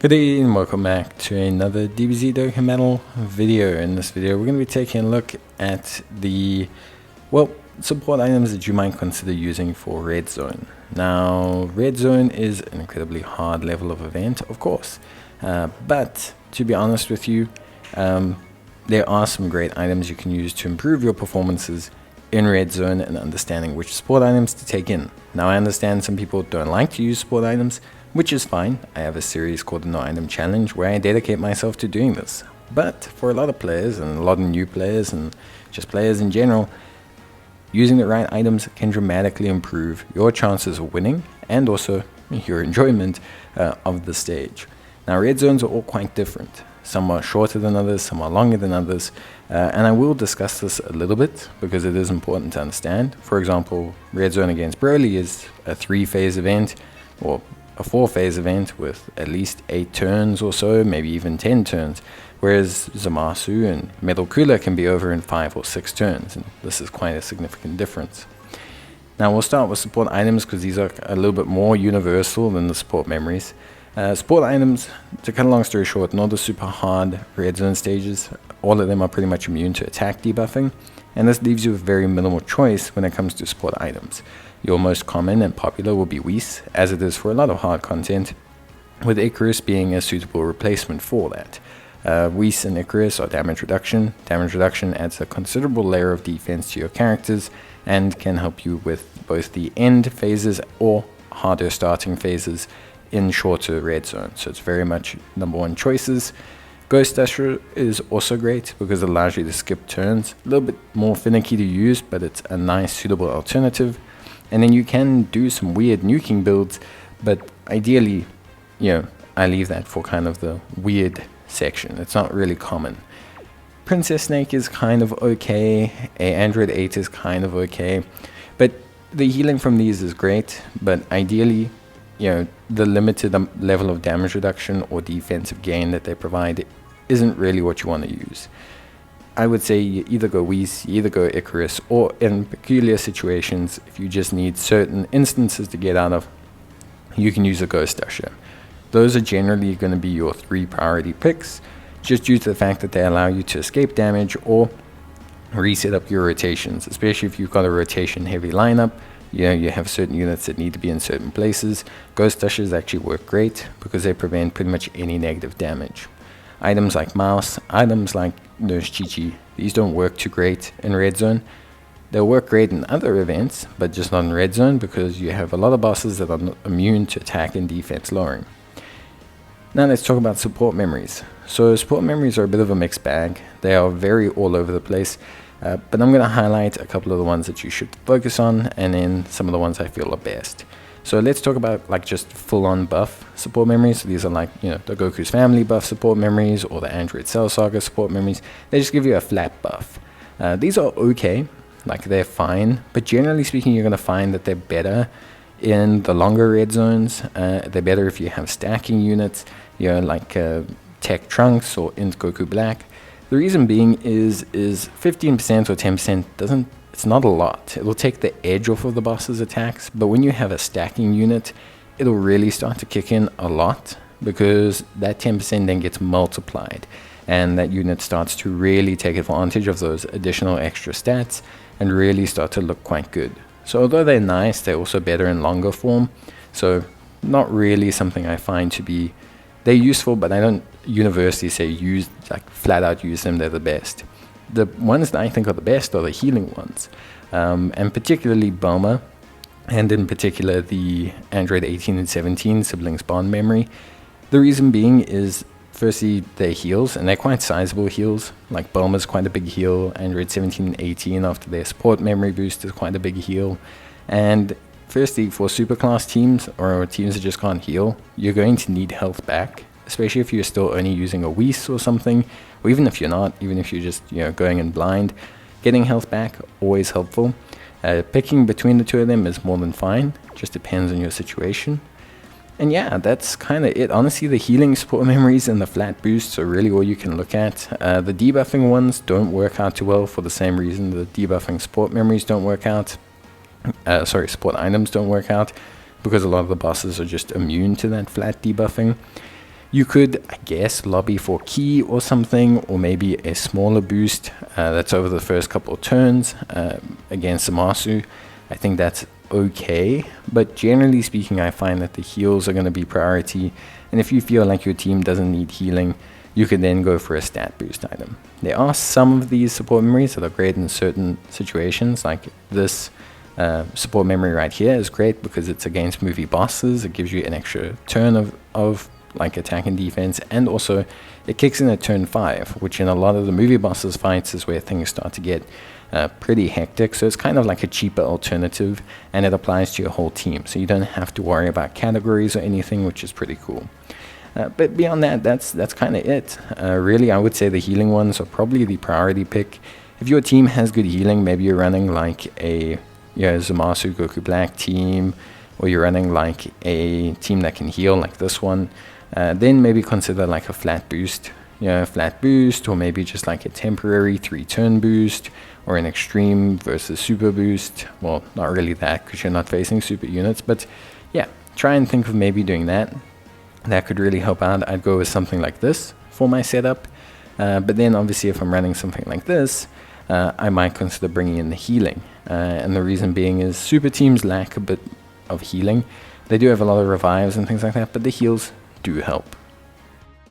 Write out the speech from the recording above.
Good day and welcome back to another Dbz Dokkan Metal video. In this video we're going to be taking a look at the, support items that you might consider using for Red Zone. Now, Red Zone is an incredibly hard level of event, of course, but to be honest with you, there are some great items you can use to improve your performances in Red Zone and understanding which support items to take in. Now, I understand some people don't like to use support items, which is fine. I have a series called the No Item Challenge where I dedicate myself to doing this. But for a lot of players and a lot of new players and just players in general, using the right items can dramatically improve your chances of winning and also your enjoyment of the stage. Now, red zones are all quite different. Some are shorter than others, some are longer than others, and I will discuss this a little bit because it is important to understand. For example, red zone against Broly is a 3-phase event, or a 4-phase event with at least 8 turns or so, maybe even 10 turns, whereas Zamasu and Metal Cooler can be over in 5 or 6 turns, and this is quite a significant difference. Now we'll start with support items because these are a little bit more universal than the support memories. Support items, to cut a long story short, not the super hard red zone stages, all of them are pretty much immune to attack debuffing, and this leaves you with very minimal choice when it comes to support items. Your most common and popular will be Whis, as it is for a lot of hard content, with Icarus being a suitable replacement for that. Whis and Icarus are damage reduction. Damage reduction adds a considerable layer of defense to your characters and can help you with both the end phases or harder starting phases in shorter red zones. So it's very much #1 choices. Ghost Dasher is also great because it allows you to skip turns. A little bit more finicky to use, but it's a nice suitable alternative. And then you can do some weird nuking builds, but ideally, I leave that for kind of the weird section. It's not really common. Princess Snake is kind of okay. Android 8 is kind of okay. But the healing from these is great, but ideally, the limited level of damage reduction or defensive gain that they provide isn't really what you want to use. I would say you either go Whis, you either go Icarus, or in peculiar situations, if you just need certain instances to get out of, you can use a Ghost Dasher. Those are generally going to be your 3 priority picks, just due to the fact that they allow you to escape damage or reset up your rotations, especially if you've got a rotation heavy lineup. You have certain units that need to be in certain places. Ghost Dashers actually work great because they prevent pretty much any negative damage. Items like Mouse, items like Nurse Chi-Chi, these don't work too great in Red Zone. They'll work great in other events, but just not in Red Zone because you have a lot of bosses that are not immune to attack and defense lowering. Now let's talk about support memories. So support memories are a bit of a mixed bag. They are very all over the place, but I'm going to highlight a couple of the ones that you should focus on and then some of the ones I feel are best. So let's talk about just full-on buff support memories. So these are like, the Goku's Family buff support memories or the Android Cell Saga support memories. They just give you a flat buff. These are okay, they're fine, but generally speaking, you're going to find that they're better in the longer red zones. They're better if you have stacking units, like Tech Trunks or Int Goku Black. The reason being is 15% or 10% it's not a lot. It'll take the edge off of the boss's attacks, but when you have a stacking unit, it'll really start to kick in a lot because that 10% then gets multiplied and that unit starts to really take advantage of those additional extra stats and really start to look quite good. So although they're nice, they're also better in longer form. So not really something I find to be, they're useful, but I don't universally say flat out use them, they're the best. The ones that I think are the best are the healing ones, and particularly Bulma, and in particular the Android 18 and 17 siblings bond memory. The reason being is, firstly, they're heals, and they're quite sizable heals. Like Bulma's quite a big heal, Android 17 and 18 after their support memory boost is quite a big heal. And firstly, for superclass teams or teams that just can't heal, you're going to need health back, especially if you're still only using a Whis or something, or even if you're not, even if you're just going in blind, getting health back, always helpful. Picking between the two of them is more than fine, just depends on your situation. And yeah, that's kind of it. Honestly, the healing support memories and the flat boosts are really all you can look at. The debuffing ones don't work out too well for the same reason the debuffing support memories don't work out. Support items don't work out because a lot of the bosses are just immune to that flat debuffing. You could, I guess, lobby for Key or something, or maybe a smaller boost that's over the first couple of turns against Zamasu. I think that's okay, but generally speaking, I find that the heals are going to be priority, and if you feel like your team doesn't need healing, you can then go for a stat boost item. There are some of these support memories that are great in certain situations, like this support memory right here is great because it's against movie bosses. It gives you an extra turn of like attack and defense, and also it kicks in at turn 5, which in a lot of the movie bosses fights is where things start to get pretty hectic. So it's kind of like a cheaper alternative, and it applies to your whole team, so you don't have to worry about categories or anything, which is pretty cool. But beyond that, that's kind of it. Really, I would say the healing ones are probably the priority pick. If your team has good healing, maybe you're running like a Zamasu Goku Black team, or you're running like a team that can heal like this one, then maybe consider like a flat boost, or maybe just like a temporary 3-turn boost, or an extreme versus super boost. Well, not really that, because you're not facing super units, but yeah, try and think of maybe doing that. That could really help out. I'd go with something like this for my setup, but then obviously if I'm running something like this, I might consider bringing in the healing, and the reason being is super teams lack a bit of healing. They do have a lot of revives and things like that, but the heals do help.